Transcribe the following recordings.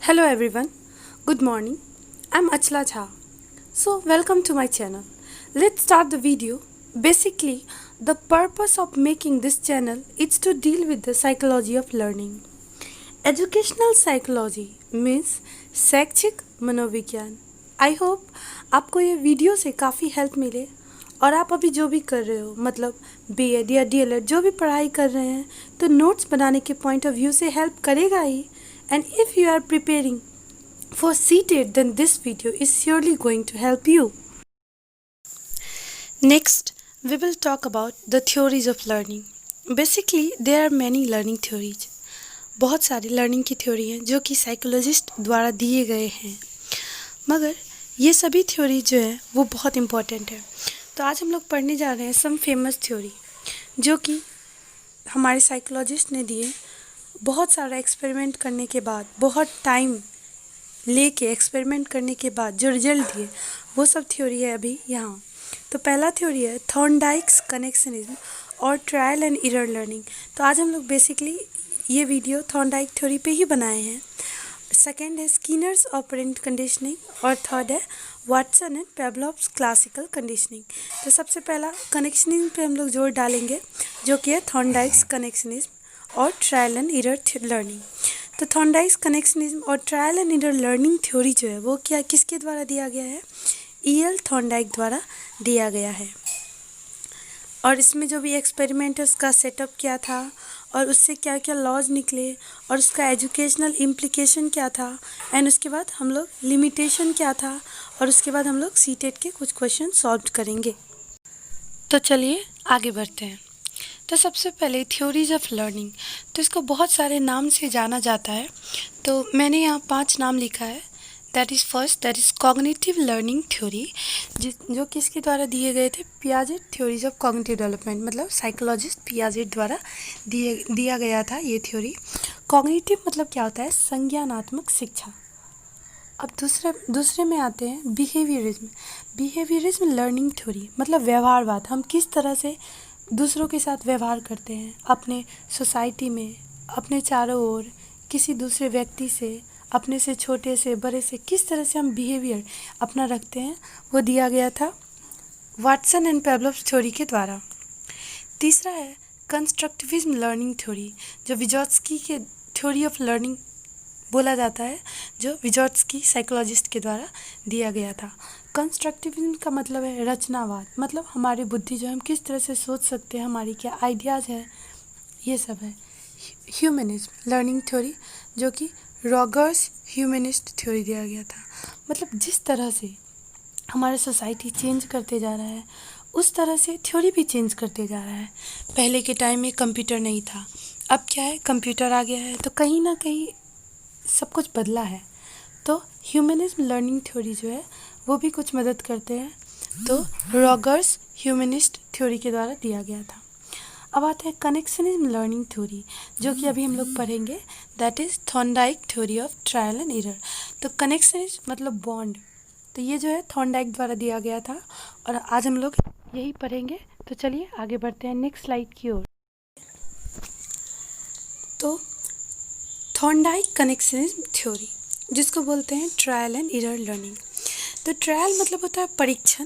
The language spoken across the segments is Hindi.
Hello everyone, good morning. I'm Achla Jha. So, welcome to my channel. Let's start the video. Basically, the purpose of making this channel is to deal with the psychology of learning. Educational psychology means शैक्षिक मनोविज्ञान। आई होप आपको ये वीडियो से काफ़ी हेल्प मिले और आप अभी जो भी कर रहे हो मतलब बीएड या डीएलएड जो भी पढ़ाई कर रहे हैं तो नोट्स बनाने के पॉइंट ऑफ व्यू से हेल्प करेगा ही। And if you are preparing for seated, then this video is surely going to help you. Next, we will talk about the theories of learning. Basically, there are many learning theories. बहुत सारी लर्निंग की थ्योरी हैं जो कि साइकोलॉजिस्ट द्वारा दिए गए हैं, मगर ये सभी थ्योरी जो है वो बहुत इम्पॉर्टेंट है। तो आज हम लोग पढ़ने जा रहे हैं सम फेमस थ्योरी जो कि हमारे साइकोलॉजिस्ट ने दिए। बहुत सारा एक्सपेरिमेंट करने के बाद, बहुत टाइम लेके एक्सपेरिमेंट करने के बाद जो रिजल्ट दिए वो सब थ्योरी है अभी यहाँ। तो पहला थ्योरी है थॉर्नडाइक्स कनेक्शनिज्म और ट्रायल एंड एरर लर्निंग। तो आज हम लोग बेसिकली ये वीडियो थॉर्नडाइक थ्योरी पे ही बनाए हैं। सेकंड है स्किनर्स ऑपरेंट कंडीशनिंग और थर्ड है वाटसन एंड पेवलोव्स क्लासिकल कंडीशनिंग। तो सबसे पहला कनेक्शनिज्म पे हम लोग जोर डालेंगे जो कि है थॉर्नडाइक्स कनेक्शनिज्म और ट्रायल एंड एरर लर्निंग। तो थॉर्नडाइक्स कनेक्शनिज्म और trial and error learning theory जो है वो क्या किसके द्वारा दिया गया है? E.L. थॉर्नडाइक द्वारा दिया गया है। और इसमें जो भी एक्सपेरिमेंट उसका सेटअप क्या था और उससे क्या क्या लॉज निकले और उसका एजुकेशनल इम्प्लीकेशन क्या था एंड उसके बाद हम लोग लिमिटेशन क्या था और उसके बाद हम लोग सीटेट के कुछ क्वेश्चन सॉल्व करेंगे। तो चलिए आगे बढ़ते हैं। तो सबसे पहले थ्योरीज ऑफ लर्निंग, तो इसको बहुत सारे नाम से जाना जाता है। तो मैंने यहाँ 5 नाम लिखा है। That is first, that is cognitive learning theory, जो किसके द्वारा दिए गए थे? Piaget theories of cognitive development, मतलब साइकोलॉजिस्ट पियाजेट द्वारा दिया गया था ये थ्योरी। कॉग्निटिव मतलब क्या होता है? संज्ञानात्मक शिक्षा। अब दूसरे में आते हैं बिहेवियरिज्म। बिहेवियरिज्म लर्निंग थ्योरी मतलब व्यवहारवाद, हम किस तरह से दूसरों के साथ व्यवहार करते हैं अपने सोसाइटी में, अपने चारों ओर, किसी दूसरे व्यक्ति से, अपने से छोटे से बड़े से किस तरह से हम बिहेवियर अपना रखते हैं, वो दिया गया था वाटसन एंड पेवलोव्स थ्योरी के द्वारा। तीसरा है कंस्ट्रक्टिविज्म लर्निंग थ्योरी, जो विजोत्स्की के थ्योरी ऑफ लर्निंग बोला जाता है, जो विजोत्स्की साइकोलॉजिस्ट के द्वारा दिया गया था। कंस्ट्रक्टिविज्म का मतलब है रचनावाद, मतलब हमारी बुद्धि जो हम किस तरह से सोच सकते हैं, हमारी क्या आइडियाज़ हैं, ये सब है। ह्यूमनिज्म लर्निंग थ्योरी, जो कि रॉगर्स ह्यूमनिस्ट थ्योरी दिया गया था, मतलब जिस तरह से हमारा सोसाइटी चेंज करते जा रहा है उस तरह से थ्योरी भी चेंज करते जा रहा है। पहले के टाइम में कंप्यूटर नहीं था, अब क्या है, कंप्यूटर आ गया है, तो कहीं ना कहीं सब कुछ बदला है। तो ह्यूमनिज्म लर्निंग थ्योरी जो है वो भी कुछ मदद करते हैं। तो रॉगर्स ह्यूमनिस्ट थ्योरी के द्वारा दिया गया था। अब आता है कनेक्शनिज्म लर्निंग थ्योरी, जो कि अभी हम लोग पढ़ेंगे। That is Thorndike theory of trial and error. तो कनेक्शनिज्म मतलब बॉन्ड, तो ये जो है थॉर्नडाइक द्वारा दिया गया था और आज हम लोग यही पढ़ेंगे। तो चलिए आगे बढ़ते हैं नेक्स्ट स्लाइड की ओर। तो थॉर्नडाइक कनेक्शनिज्म थ्योरी, जिसको बोलते हैं ट्रायल एंड एरर लर्निंग। तो ट्रायल मतलब होता है परीक्षण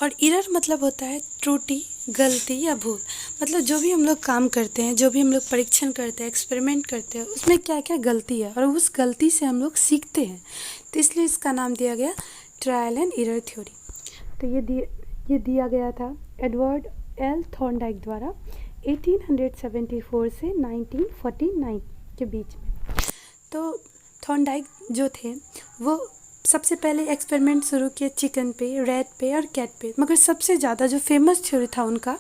और एरर मतलब होता है त्रुटि, गलती या भूल। मतलब जो भी हम लोग काम करते हैं, जो भी हम लोग परीक्षण करते हैं, एक्सपेरिमेंट करते हैं, उसमें क्या क्या गलती है और उस गलती से हम लोग सीखते हैं। तो इसलिए इसका नाम दिया गया ट्रायल एंड एरर थ्योरी। तो ये दिया गया था एडवर्ड एल थॉर्नडाइक द्वारा 1874 से 1949 के बीच में। तो थॉर्नडाइक जो थे वो सबसे पहले एक्सपेरिमेंट शुरू किए चिकन पे, रैट पे और कैट पे, मगर सबसे ज़्यादा जो फेमस थ्योरी था उनका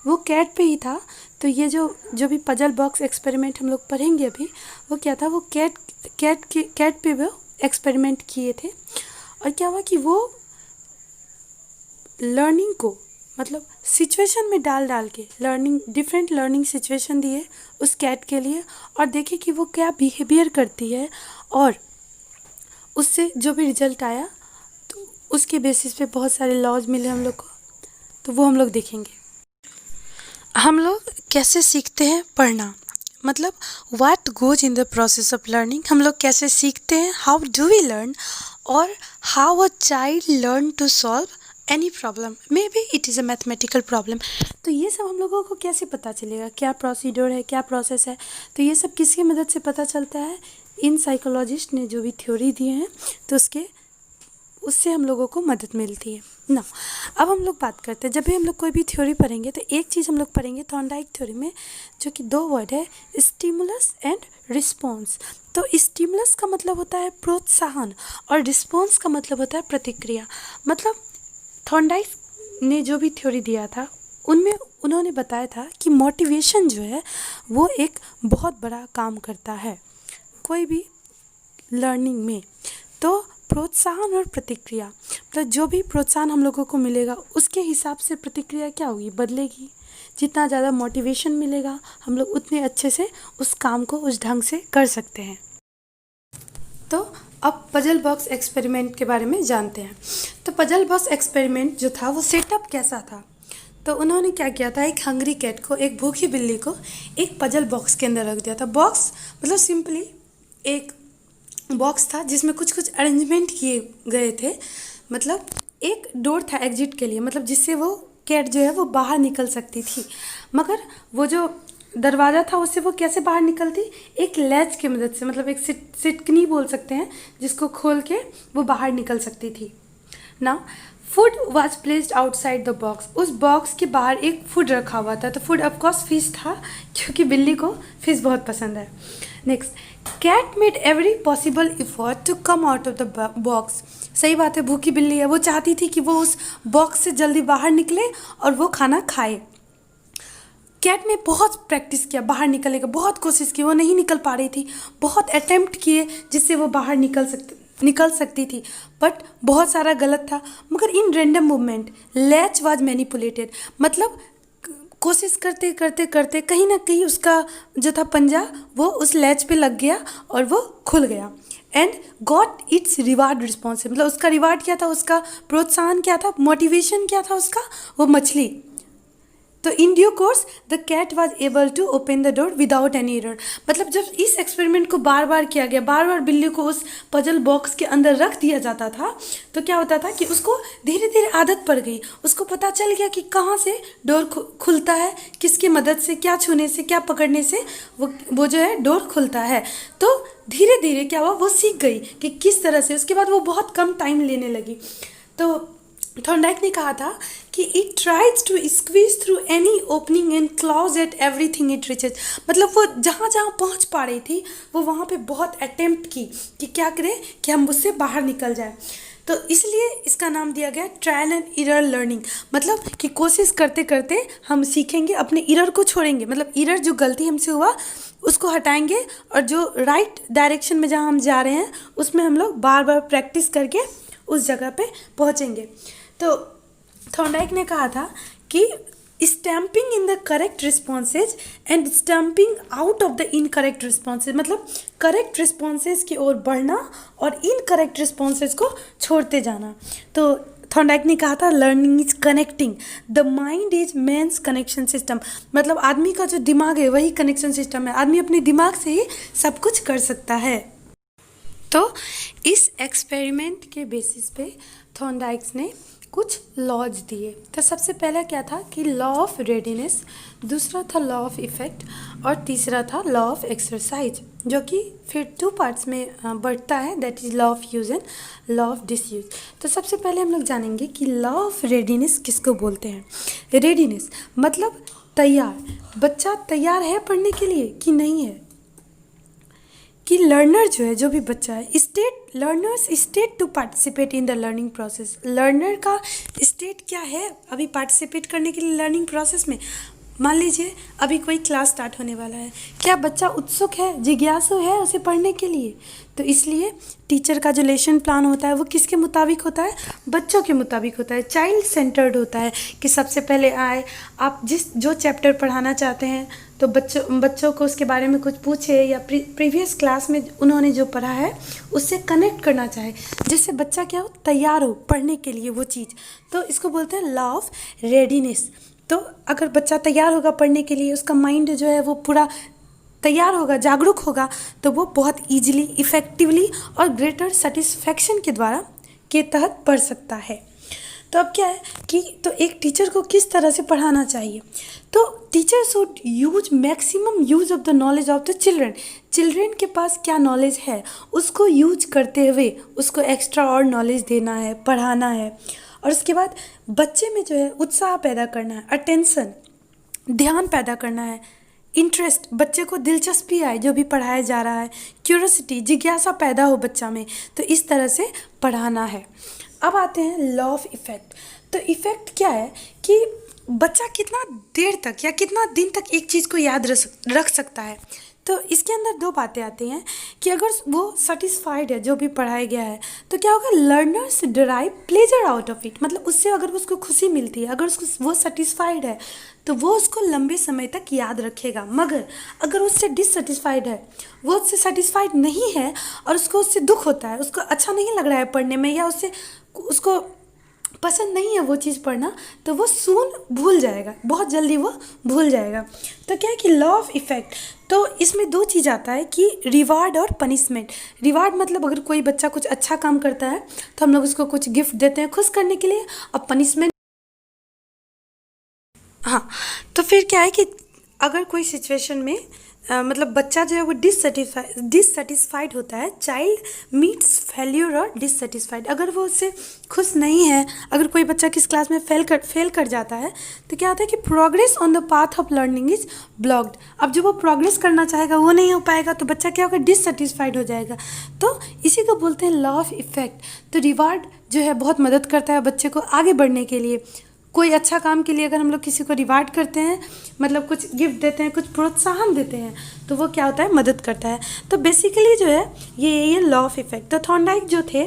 वो कैट पे ही था। तो ये जो भी पजल बॉक्स एक्सपेरिमेंट हम लोग पढ़ेंगे अभी, वो क्या था, वो कैट पे वो एक्सपेरिमेंट किए थे। और क्या हुआ कि वो लर्निंग को मतलब सिचुएशन में डाल के डिफरेंट लर्निंग सिचुएशन दिए उस कैट के लिए और देखे कि वो क्या बिहेवियर करती है और उससे जो भी रिजल्ट आया तो उसके बेसिस पे बहुत सारे लॉज मिले हम लोग को। तो वो हम लोग देखेंगे। हम लोग कैसे सीखते हैं पढ़ना, मतलब what goes in the process of learning, हम लोग कैसे सीखते हैं, हाउ डू वी लर्न, और how a child learn to solve any problem, maybe it is a mathematical problem. तो ये सब हम लोगों को कैसे पता चलेगा, क्या प्रोसीड्योर है, क्या प्रोसेस है, तो ये सब किसकी मदद से पता चलता है, इन साइकोलॉजिस्ट ने जो भी थ्योरी दिए हैं तो उससे हम लोगों को मदद मिलती है ना। अब हम लोग बात करते हैं, जब भी हम लोग कोई भी थ्योरी पढ़ेंगे तो एक चीज़ हम लोग पढ़ेंगे थॉर्नडाइक थ्योरी में, जो कि 2 वर्ड है, स्टिमुलस एंड रिस्पॉन्स। तो स्टिमुलस का मतलब होता है प्रोत्साहन और रिस्पॉन्स का मतलब होता है प्रतिक्रिया। मतलब थॉर्नडाइक ने जो भी थ्योरी दिया था उनमें उन्होंने बताया था कि मोटिवेशन जो है वो एक बहुत बड़ा काम करता है कोई भी लर्निंग में। तो प्रोत्साहन और प्रतिक्रिया, मतलब जो भी प्रोत्साहन हम लोगों को मिलेगा उसके हिसाब से प्रतिक्रिया क्या होगी, बदलेगी। जितना ज़्यादा मोटिवेशन मिलेगा हम लोग उतने अच्छे से उस काम को उस ढंग से कर सकते हैं। तो अब पजल बॉक्स एक्सपेरिमेंट के बारे में जानते हैं। तो पजल बॉक्स एक्सपेरिमेंट जो था वो सेटअप कैसा था, तो उन्होंने क्या किया था, एक हंग्री कैट को, एक भूखी बिल्ली को एक पजल बॉक्स के अंदर रख दिया था। बॉक्स मतलब सिंपली एक बॉक्स था जिसमें कुछ कुछ अरेंजमेंट किए गए थे। मतलब एक डोर था एग्जिट के लिए, मतलब जिससे वो कैट जो है वो बाहर निकल सकती थी, मगर वो जो दरवाज़ा था उससे वो कैसे बाहर निकलती, एक लैच की मदद से, मतलब एक सिटकनी बोल सकते हैं, जिसको खोल के वो बाहर निकल सकती थी ना। Food was placed outside the box, उस बॉक्स के बाहर एक फूड रखा हुआ था। तो फूड ऑफकोर्स फिश था, क्योंकि बिल्ली को फिश बहुत पसंद है। Next, cat made every possible effort to come out of the box. सही बात है, भूखी बिल्ली है, वो चाहती थी कि वो उस बॉक्स से जल्दी बाहर निकले और वो खाना खाए। कैट ने बहुत प्रैक्टिस किया, बाहर निकलने का बहुत कोशिश की, वो नहीं निकल पा रही थी, बहुत अटेम्प्ट किए जिससे वो बाहर निकल सकती थी, बट बहुत सारा गलत था। मगर in random movement latch was manipulated, मतलब कोशिश करते करते करते कहीं ना कहीं उसका जो था पंजा वो उस लैच पे लग गया और वो खुल गया, and got its reward response. मतलब उसका रिवार्ड क्या था, उसका प्रोत्साहन क्या था, मोटिवेशन क्या था उसका, वो मछली। तो in due course the cat was able to open the door without any error. मतलब जब इस एक्सपेरिमेंट को बार बार किया गया, बार बार बिल्ली को उस पजल बॉक्स के अंदर रख दिया जाता था, तो क्या होता था कि उसको धीरे धीरे आदत पड़ गई, उसको पता चल गया कि कहाँ से डोर खुलता है, किसकी मदद से, क्या छूने से, क्या पकड़ने से वो जो है डोर खुलता है। तो धीरे धीरे क्या हुआ, वो सीख गई कि किस तरह से। उसके बाद वो बहुत कम टाइम लेने लगी। तो थॉर्नडाइक ने कहा था कि it tries to squeeze through any opening and claws at everything it reaches. मतलब वो जहाँ जहाँ पहुँच पा रही थी वो वहाँ पे बहुत अटेम्प्ट की कि क्या करे कि हम उससे बाहर निकल जाए। तो इसलिए इसका नाम दिया गया ट्रायल एंड इरर लर्निंग। मतलब कि कोशिश करते करते हम सीखेंगे, अपने इरर को छोड़ेंगे, मतलब इरर जो गलती हमसे हुआ उसको हटाएंगे, और जो राइट डायरेक्शन में जहाँ हम जा रहे हैं उसमें हम लोग बार बार प्रैक्टिस करके उस जगह पे पहुँचेंगे। तो थॉर्नडाइक ने कहा था कि stamping in the correct responses and stamping out of the incorrect responses, मतलब करेक्ट रिस्पॉन्सेज की ओर बढ़ना और इनकरेक्ट रिस्पॉन्सेज को छोड़ते जाना। तो थॉर्नडाइक ने कहा था learning is connecting, the mind is man's connection system. मतलब आदमी का जो दिमाग है वही कनेक्शन सिस्टम है, आदमी अपने दिमाग से ही सब कुछ कर सकता है। तो इस एक्सपेरिमेंट के बेसिस पे थॉर्नडाइक ने कुछ लॉज दिए। तो सबसे पहला क्या था कि लॉ ऑफ रेडीनेस, दूसरा था लॉ ऑफ इफेक्ट, और तीसरा था लॉ ऑफ एक्सरसाइज, जो कि फिर 2 पार्ट्स में बढ़ता है, that is law of use and law of disuse. तो सबसे पहले हम लोग जानेंगे कि लॉ ऑफ रेडीनेस किसको बोलते हैं। रेडीनेस मतलब तैयार, बच्चा तैयार है पढ़ने के लिए कि नहीं है, कि लर्नर जो है, जो भी बच्चा है, learners state to participate in the learning process. Learner का स्टेट क्या है अभी पार्टिसिपेट करने के लिए लर्निंग प्रोसेस में। मान लीजिए अभी कोई क्लास स्टार्ट होने वाला है, क्या बच्चा उत्सुक है, जिज्ञासु है उसे पढ़ने के लिए। तो इसलिए टीचर का जो लेसन प्लान होता है वो किसके मुताबिक होता है, बच्चों के मुताबिक होता है, चाइल्ड सेंटर्ड होता है, कि सबसे पहले आए, आप जो चैप्टर पढ़ाना चाहते हैं तो बच्चों को उसके बारे में कुछ पूछे, या प्रीवियस क्लास में उन्होंने जो पढ़ा है उससे कनेक्ट करना चाहे, जिससे बच्चा क्या हो, तैयार हो पढ़ने के लिए वो चीज़। तो इसको बोलते हैं लॉ ऑफ रेडीनेस। तो अगर बच्चा तैयार होगा पढ़ने के लिए, उसका माइंड जो है वो पूरा तैयार होगा, जागरूक होगा, तो वो बहुत ईजिली, इफ़ेक्टिवली और ग्रेटर सेटिस्फैक्शन के तहत पढ़ सकता है। तो अब क्या है कि तो एक टीचर को किस तरह से पढ़ाना चाहिए, तो teacher should use maximum use of the knowledge of the children के पास क्या नॉलेज है उसको यूज करते हुए उसको एक्स्ट्रा और नॉलेज देना है, पढ़ाना है। और उसके बाद बच्चे में जो है उत्साह पैदा करना है, अटेंशन, ध्यान पैदा करना है, इंटरेस्ट, बच्चे को दिलचस्पी आए जो भी पढ़ाया जा रहा है, क्यूरोसिटी, जिज्ञासा पैदा हो बच्चा में, तो इस तरह से पढ़ाना है। अब आते हैं लॉ ऑफ इफ़ेक्ट। तो इफ़ेक्ट क्या है कि बच्चा कितना देर तक या कितना दिन तक एक चीज़ को याद रख सकता है। तो इसके अंदर दो बातें आती हैं कि अगर वो सेटिस्फाइड है जो भी पढ़ाया गया है तो क्या होगा, learners derive pleasure out of it, मतलब उससे अगर उसको खुशी मिलती है, अगर उसको वो सेटिस्फाइड है तो वो उसको लंबे समय तक याद रखेगा। मगर अगर उससे डिससेटिस्फाइड है, वो उससे सेटिस्फाइड नहीं है और उसको उससे दुख होता है, उसको अच्छा नहीं लग रहा है पढ़ने में, या उसको पसंद नहीं है वो चीज़ पढ़ना, तो वो सून भूल जाएगा, बहुत जल्दी वो भूल जाएगा। तो क्या है कि लॉ ऑफ इफ़ेक्ट, तो इसमें दो चीज़ आता है कि रिवार्ड और पनिशमेंट। रिवार्ड मतलब अगर कोई बच्चा कुछ अच्छा काम करता है तो हम लोग उसको कुछ गिफ्ट देते हैं खुश करने के लिए, और पनिशमेंट, हाँ, तो फिर क्या है कि अगर कोई सिचुएशन में मतलब बच्चा जो है वो डिससेटिस्फाइड होता है, चाइल्ड मीट्स फेल्यूर और डिससेटिस्फाइड, अगर वो उससे खुश नहीं है, अगर कोई बच्चा किस क्लास में फेल कर जाता है तो क्या होता है कि progress on the path of learning is blocked. अब जो वो प्रोग्रेस करना चाहेगा वो नहीं हो पाएगा, तो बच्चा क्या होगा, डिससेटिस्फाइड हो जाएगा। तो इसी को बोलते हैं लॉ ऑफ इफ़ेक्ट। तो रिवार्ड जो है बहुत मदद करता है बच्चे को आगे बढ़ने के लिए। कोई अच्छा काम के लिए अगर हम लोग किसी को रिवार्ड करते हैं, मतलब कुछ गिफ्ट देते हैं, कुछ प्रोत्साहन देते हैं, तो वो क्या होता है, मदद करता है। तो बेसिकली जो है ये लॉ ऑफ इफ़ेक्ट। तो थॉर्नडाइक जो थे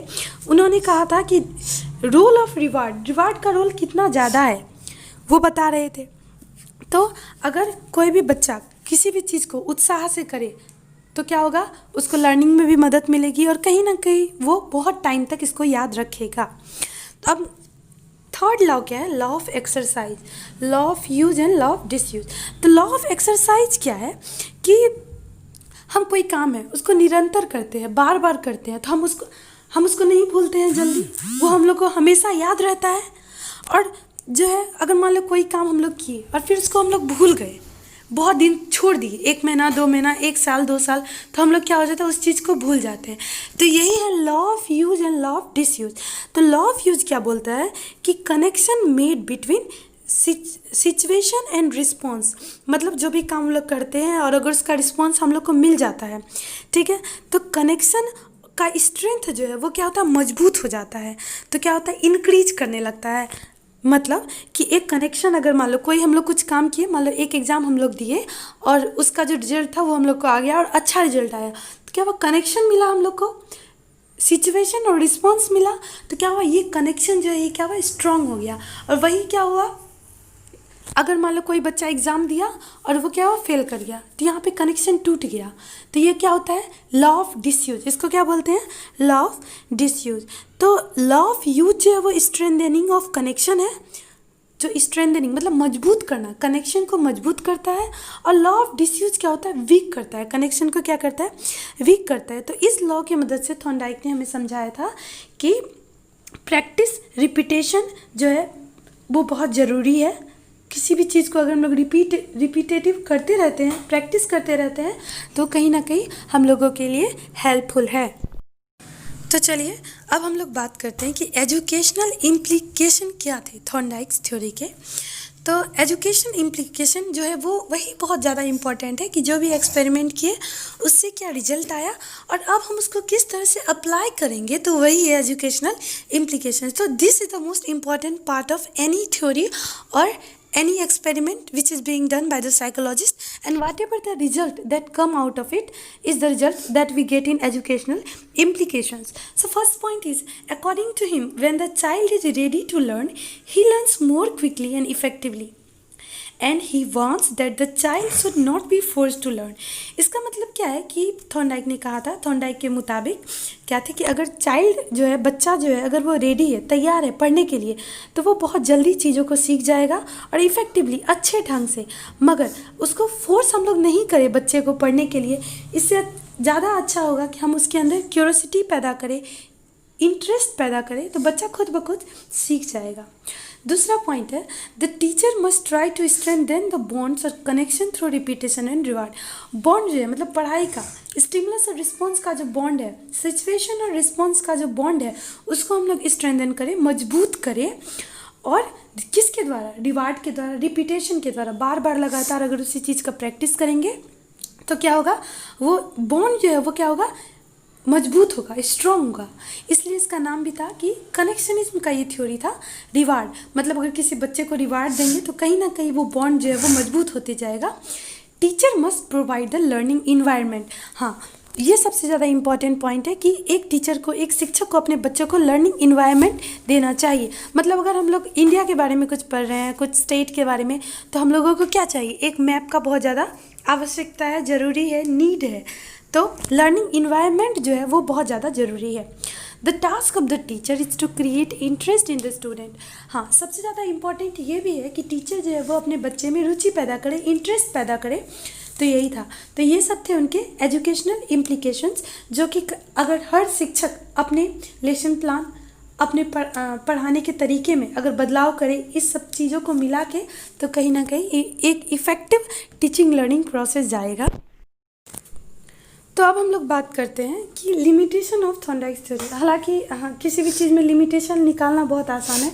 उन्होंने कहा था कि रोल ऑफ रिवार्ड का रोल कितना ज़्यादा है वो बता रहे थे। तो अगर कोई भी बच्चा किसी भी चीज़ को उत्साह से करे तो क्या होगा, उसको लर्निंग में भी मदद मिलेगी और कहीं ना कहीं वो बहुत टाइम तक इसको याद रखेगा। तो अब थर्ड लॉ क्या है, law of exercise, law of use and law of disuse. तो लॉ ऑफ एक्सरसाइज क्या है कि हम कोई काम है उसको निरंतर करते हैं, बार बार करते हैं, तो हम उसको नहीं भूलते हैं जल्दी, वो हम लोग को हमेशा याद रहता है। और जो है अगर मान लो कोई काम हम लोग किए और फिर उसको हम लोग भूल गए, बहुत दिन छोड़ दिए, 1 महीना 2 महीना 1 साल 2 साल, तो हम लोग क्या हो जाता है, उस चीज़ को भूल जाते हैं। तो यही है law of use and law of disuse. तो लॉ ऑफ यूज क्या बोलता है कि connection made between situation and response, मतलब जो भी काम हम लोग करते हैं और अगर उसका रिस्पॉन्स हम लोग को मिल जाता है, ठीक है, तो कनेक्शन का स्ट्रेंथ जो है वो क्या होता है, मजबूत हो जाता है। तो क्या होता है, इंक्रीज करने लगता है। मतलब कि एक कनेक्शन, अगर मान लो कोई हम लोग कुछ काम किए, मान लो एक एग्ज़ाम हम लोग दिए और उसका जो रिजल्ट था वो हम लोग को आ गया और अच्छा रिजल्ट आया, तो क्या वो कनेक्शन मिला हम लोग को, सिचुएशन और रिस्पॉन्स मिला, तो क्या हुआ, ये कनेक्शन जो है ये क्या हुआ, स्ट्रांग हो गया। और वही क्या हुआ, अगर मान लो कोई बच्चा एग्ज़ाम दिया और वो क्या हुआ, फेल कर गया, तो यहाँ पे कनेक्शन टूट गया, तो ये क्या होता है, लॉ ऑफ डिसयूज। इसको क्या बोलते हैं, लॉ ऑफ डिसयूज। तो लॉ ऑफ यूज जो है वो स्ट्रेंथनिंग ऑफ कनेक्शन है, जो स्ट्रेंथनिंग मतलब मजबूत करना, कनेक्शन को मजबूत करता है। और लॉ ऑफ डिसयूज क्या होता है, वीक करता है, कनेक्शन को क्या करता है, वीक करता है। तो इस लॉ की मदद से थॉर्नडाइक ने हमें समझाया था कि प्रैक्टिस रिपीटेशन जो है वो बहुत ज़रूरी है। किसी भी चीज़ को अगर हम लोग रिपीटेटिव करते रहते हैं, प्रैक्टिस करते रहते हैं, तो कहीं ना कहीं हम लोगों के लिए हेल्पफुल है। तो चलिए अब हम लोग बात करते हैं कि एजुकेशनल इम्प्लीकेशन क्या थे थॉर्नडाइक्स थ्योरी के। तो एजुकेशन इम्प्लीकेशन जो है वो वही बहुत ज़्यादा इम्पॉर्टेंट है कि जो भी एक्सपेरिमेंट किए उससे क्या रिजल्ट आया और अब हम उसको किस तरह से अप्लाई करेंगे, तो वही है एजुकेशनल इम्प्लीकेशन। तो this is the most important part of any theory और any experiment which is being done by the psychologist, and whatever the result that come out of it is the result that we get in educational implications. So first point is, according to him, when the child is ready to learn, he learns more quickly and effectively. And he wants that the child should not be force to learn. इसका मतलब क्या है कि थॉर्नडाइक ने कहा था, थॉर्नडाइक के मुताबिक क्या था कि अगर चाइल्ड जो है, बच्चा जो है, अगर वो रेडी है, तैयार है पढ़ने के लिए, तो वो बहुत जल्दी चीज़ों को सीख जाएगा और इफ़ेक्टिवली, अच्छे ढंग से। मगर उसको फोर्स हम लोग नहीं करें बच्चे को पढ़ने के लिए, इससे ज़्यादा अच्छा होगा कि हम उसके अंदर क्यूरोसिटी पैदा करें, इंटरेस्ट पैदा करें, तो बच्चा खुद ब खुद सीख जाएगा। दूसरा पॉइंट है, the teacher must try to strengthen the bonds और connection through repetition and reward. Bond जो है मतलब पढ़ाई का, स्टिमुलस और रिस्पॉन्स का जो बॉन्ड है, सिचुएशन और रिस्पॉन्स का जो बॉन्ड है, उसको हम लोग स्ट्रेंथन करें, मजबूत करें। और किसके द्वारा? रिवार्ड के द्वारा, रिपीटेशन के द्वारा। बार बार लगातार अगर उसी चीज़ का प्रैक्टिस करेंगे तो क्या होगा, वो बॉन्ड जो है वो क्या होगा, मजबूत होगा, स्ट्रॉन्ग होगा। इसलिए इसका नाम भी था कि कनेक्शनिज्म का ये थ्योरी था। रिवार्ड मतलब अगर किसी बच्चे को रिवार्ड देंगे तो कहीं ना कहीं वो बॉन्ड जो है वो मजबूत होते जाएगा। Teacher must provide the learning environment. हाँ, ये सबसे ज़्यादा इम्पॉर्टेंट पॉइंट है कि एक टीचर को, एक शिक्षक को अपने बच्चों को लर्निंग इन्वायरमेंट देना चाहिए। मतलब अगर हम लोग इंडिया के बारे में कुछ पढ़ रहे हैं, कुछ स्टेट के बारे में, तो हम लोगों को क्या चाहिए? एक मैप का बहुत ज़्यादा आवश्यकता है, ज़रूरी है, नीड है। तो लर्निंग इन्वायरमेंट जो है वो बहुत ज़्यादा ज़रूरी है। The task of the teacher is to create interest in the student. हाँ, सबसे ज़्यादा इम्पॉर्टेंट ये भी है कि टीचर जो है वो अपने बच्चे में रुचि पैदा करे, इंटरेस्ट पैदा करे। तो यही था। तो ये सब थे उनके एजुकेशनल इम्प्लीकेशंस, जो कि अगर हर शिक्षक अपने लेसन प्लान, अपने पढ़ाने के तरीके में अगर बदलाव करे, इस सब चीज़ों को मिला के, तो कहीं ना कहीं एक इफ़ेक्टिव टीचिंग लर्निंग प्रोसेस जाएगा। तो अब हम लोग बात करते हैं कि लिमिटेशन ऑफ थॉर्नडाइक थ्योरी। हालांकि किसी भी चीज़ में लिमिटेशन निकालना बहुत आसान है,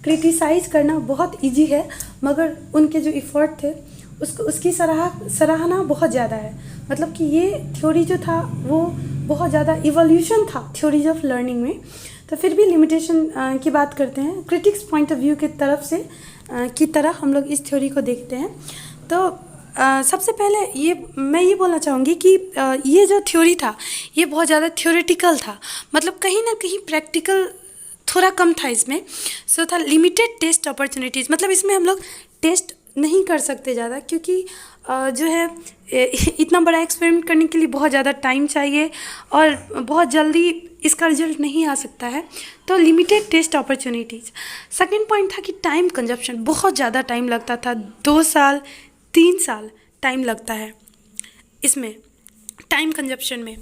क्रिटिसाइज़ करना बहुत इजी है, मगर उनके जो इफ़र्ट थे उसकी सराहना बहुत ज़्यादा है। मतलब कि ये थ्योरी जो था वो बहुत ज़्यादा इवोल्यूशन था थ्योरीज ऑफ लर्निंग में। तो फिर भी लिमिटेशन की बात करते हैं, क्रिटिक्स पॉइंट ऑफ व्यू की तरफ से की तरह हम लोग इस थ्योरी को देखते हैं। तो सबसे पहले मैं ये बोलना चाहूँगी कि ये जो थ्योरी था ये बहुत ज़्यादा थ्योरेटिकल था, मतलब कहीं ना कहीं प्रैक्टिकल थोड़ा कम था इसमें। सो था लिमिटेड टेस्ट अपॉर्चुनिटीज़, मतलब इसमें हम लोग टेस्ट नहीं कर सकते ज़्यादा, क्योंकि जो है इतना बड़ा एक्सपेरिमेंट करने के लिए बहुत ज़्यादा टाइम चाहिए और बहुत जल्दी इसका रिजल्ट नहीं आ सकता है। तो limited test opportunities. Second point था कि टाइम कंजप्शन, बहुत ज़्यादा टाइम लगता था, 2 साल 3 साल टाइम लगता है इसमें, टाइम कंजप्शन में।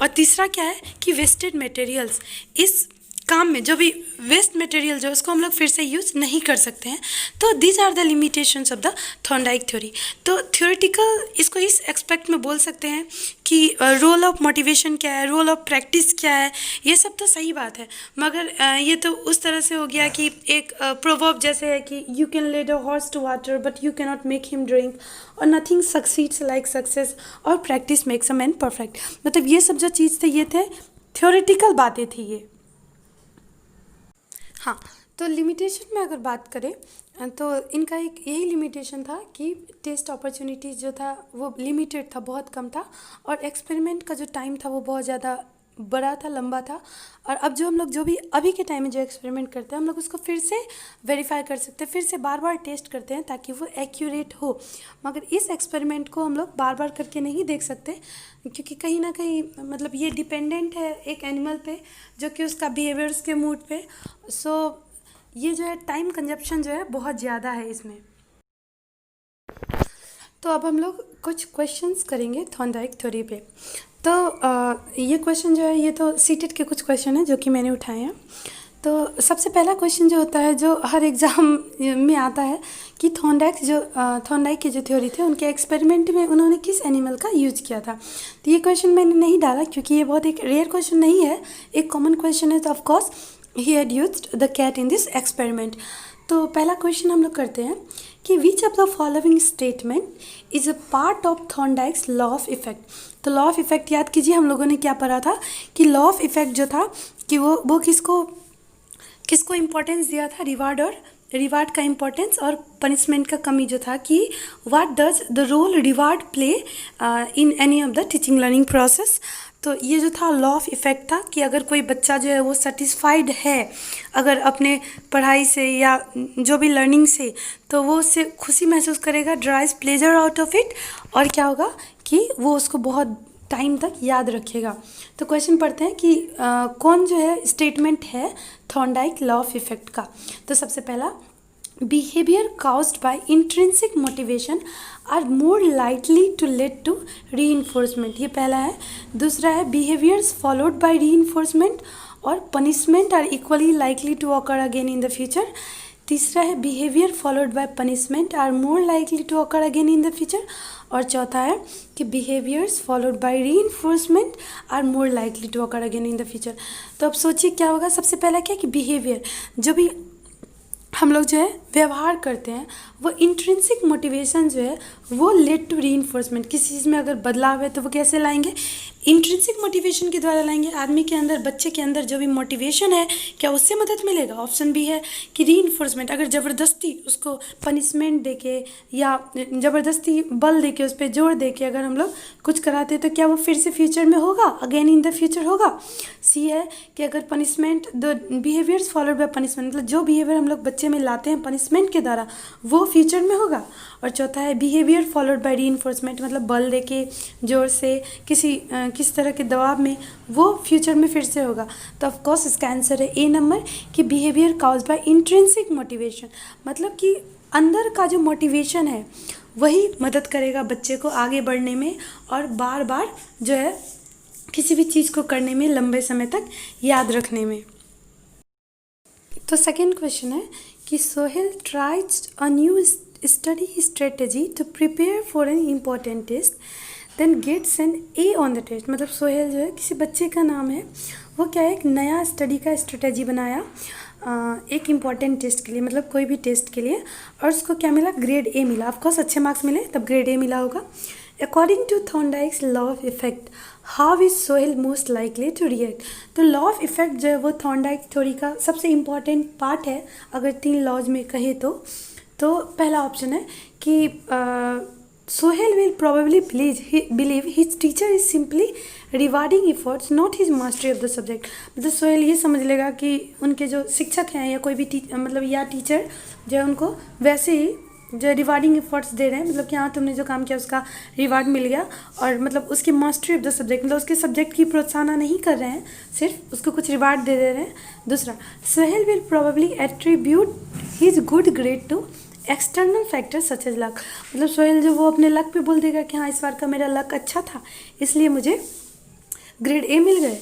और तीसरा क्या है कि वेस्टेड मटेरियल्स, इस काम में जो भी वेस्ट मटेरियल जो उसको हम लोग फिर से यूज़ नहीं कर सकते हैं। तो these are the limitations of the Thorndike theory. तो थ्योरेटिकल इसको इस एक्सपेक्ट में बोल सकते हैं कि रोल ऑफ मोटिवेशन क्या है, रोल ऑफ प्रैक्टिस क्या है, ये सब तो सही बात है, मगर ये तो उस तरह से हो गया कि एक प्रोवर्ब जैसे है कि you can lead a horse to water but you can not make him drink, और नथिंग सक्सीड्स लाइक सक्सेस, और practice makes a man perfect. मतलब ये सब जो चीज़ थे ये थे थ्योरेटिकल बातें थी ये। हाँ, तो लिमिटेशन में अगर बात करें तो इनका एक यही लिमिटेशन था कि टेस्ट अपॉर्चुनिटीज़ जो था वो लिमिटेड था, बहुत कम था, और एक्सपेरिमेंट का जो टाइम था वो बहुत ज़्यादा बड़ा था, लंबा था। और अब जो हम लोग जो भी अभी के टाइम में जो एक्सपेरिमेंट करते हैं हम लोग उसको फिर से वेरीफाई कर सकते हैं, फिर से बार बार टेस्ट करते हैं ताकि वो एक्यूरेट हो। मगर इस एक्सपेरिमेंट को हम लोग बार बार करके नहीं देख सकते, क्योंकि कहीं ना कहीं मतलब ये डिपेंडेंट है एक एनिमल पे, जो कि उसका बिहेवियर्स के मूड पे। सो ये जो है टाइम कंजप्शन जो है बहुत ज़्यादा है इसमें। तो अब हम लोग कुछ क्वेश्चंस करेंगे थॉर्नडाइक थ्योरी पे। तो ये क्वेश्चन जो है ये तो सीटेट के कुछ क्वेश्चन हैं जो कि मैंने उठाए हैं। तो सबसे पहला क्वेश्चन जो होता है जो हर एग्ज़ाम में आता है कि थॉर्नडाइक की जो थ्योरी थे उनके एक्सपेरिमेंट में उन्होंने किस एनिमल का यूज किया था। तो ये क्वेश्चन मैंने नहीं डाला क्योंकि ये बहुत एक रेयर क्वेश्चन नहीं है, एक कॉमन क्वेश्चन है। तो of course he had used the cat in this experiment. तो पहला क्वेश्चन हम लोग करते हैं कि which of the following statement is a part of Thorndike's law of effect. तो लॉ ऑफ इफेक्ट याद कीजिए, हम लोगों ने क्या पढ़ा था कि लॉ ऑफ इफेक्ट जो था कि वो किसको इम्पोर्टेंस दिया था, रिवार्ड का इम्पोर्टेंस और पनिशमेंट का कमी जो था, कि what does the role reward play in any of the teaching learning process. तो ये जो था लॉ ऑफ इफ़ेक्ट था कि अगर कोई बच्चा जो है वो सेटिस्फाइड है अगर अपने पढ़ाई से या जो भी लर्निंग से, तो वो उससे खुशी महसूस करेगा, ड्राइज प्लेजर आउट ऑफ इट, और क्या होगा कि वो उसको बहुत टाइम तक याद रखेगा। तो क्वेश्चन पढ़ते हैं कि कौन जो है स्टेटमेंट है थॉर्नडाइक लॉ ऑफ इफ़ेक्ट का। तो सबसे पहला, behaviour caused by intrinsic motivation are more likely to led to reinforcement, ये पहला है। दूसरा है बिहेवियर्स फॉलोड बाय रीइंफोर्समेंट और punishment are equally likely to occur again in the future. तीसरा है behaviour followed by punishment are more likely to occur again in the future. और चौथा है कि behaviours followed by reinforcement are more likely to occur again in the future. तो अब सोचिए क्या होगा। सबसे पहला क्या कि बिहेवियर, जो भी हम लोग जो है व्यवहार करते हैं, वो इंट्रिंसिक मोटिवेशन जो है वो लेड टू रीइंफोर्समेंट, किसी चीज़ में अगर बदलाव है तो वो कैसे लाएंगे, इंट्रिंसिक मोटिवेशन के द्वारा लाएंगे। आदमी के अंदर, बच्चे के अंदर जो भी मोटिवेशन है, क्या उससे मदद मिलेगा? ऑप्शन बी है कि रीइंफोर्समेंट, अगर ज़बरदस्ती उसको पनिशमेंट दे के या ज़बरदस्ती बल दे के, उस पर जोर दे के अगर हम लोग कुछ कराते तो क्या वो फिर से फ्यूचर में होगा, अगेन इन द फ्यूचर होगा। सी है कि अगर punishment, the behaviours followed by punishment, मतलब जो बिहेवियर हम लोग बच्चे में लाते हैं पनिशमेंट के द्वारा, वो फ्यूचर में होगा। और चौथा है बिहेवियर फॉलोड बाय रीइंफोर्समेंट, मतलब बल दे के, जोर से, किस तरह के दबाव में, वो फ्यूचर में फिर से होगा। तो ऑफ कोर्स इसका आंसर है ए नंबर कि behaviour caused by intrinsic motivation, मतलब कि अंदर का जो मोटिवेशन है वही मदद करेगा बच्चे को आगे बढ़ने में और बार बार जो है किसी भी चीज़ को करने में, लंबे समय तक याद रखने में। तो सेकेंड क्वेश्चन है कि Sohail tries a new study strategy to prepare for an important test then gets an A on the test. मतलब सोहेल जो है, किसी बच्चे का नाम है, वो क्या है, एक नया स्टडी का स्ट्रेटेजी बनाया एक इम्पॉर्टेंट टेस्ट के लिए, मतलब कोई भी टेस्ट के लिए, और उसको क्या मिला, ग्रेड ए मिला। ऑफकोर्स अच्छे मार्क्स मिले तब ग्रेड ए मिला होगा। According to Thorndike's law of effect, how is Sohail most likely to react. तो लॉ ऑफ इफेक्ट जो है वो थॉर्नडाइक थ्योरी का सबसे इम्पॉर्टेंट पार्ट है अगर 3 लॉज में कहे तो पहला ऑप्शन है कि Sohail will probably believe his teacher is simply rewarding efforts, not his mastery of the subject। मतलब सोहेल ये समझ लेगा कि उनके जो शिक्षक हैं या कोई भी मतलब या टीचर जो है उनको वैसे ही जो रिवार्डिंग एफर्ट्स दे रहे हैं, मतलब कि हाँ तुमने जो काम किया उसका रिवार्ड मिल गया, और मतलब उसकी मास्टरी ऑफ द सब्जेक्ट, मतलब उसके सब्जेक्ट की प्रोत्साहन नहीं कर रहे हैं, सिर्फ उसको कुछ रिवार्ड दे रहे हैं। दूसरा, Sohail will probably attribute his good grade to external factor such as luck. मतलब सोहेल जो वो अपने लक पे बोल देगा कि हाँ इस बार का मेरा लक अच्छा था इसलिए मुझे ग्रेड ए मिल गए।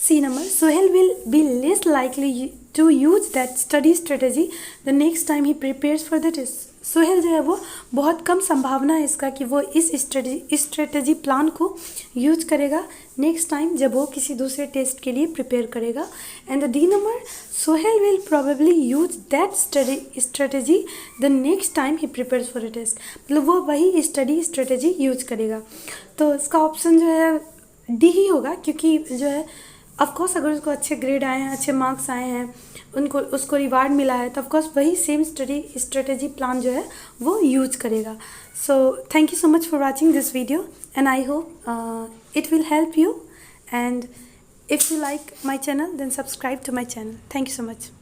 C number, Sohail will be less likely to use that study strategy the next time he prepares for the test. Sohail जो है वो बहुत कम संभावना है इसका कि वो इस स्ट्रेटेजी प्लान को यूज करेगा नेक्स्ट टाइम जब वो किसी दूसरे टेस्ट के लिए प्रिपेयर करेगा। And the D number, Sohail will probably use that strategy the next time he prepares for a test. मतलब वो वही स्टडी स्ट्रेटेजी यूज करेगा। तो इसका ऑप्शन जो है डी ही होगा, क्योंकि जो है ऑफकोर्स अगर उसको अच्छे ग्रेड आए हैं, अच्छे मार्क्स आए हैं, उसको रिवार्ड मिला है, तो ऑफकोर्स वही सेम स्ट्रेटेजी प्लान जो है वो यूज करेगा। So thank you so much for watching this video and I hope it will help you, and if you like my channel then subscribe to my channel. Thank you so much.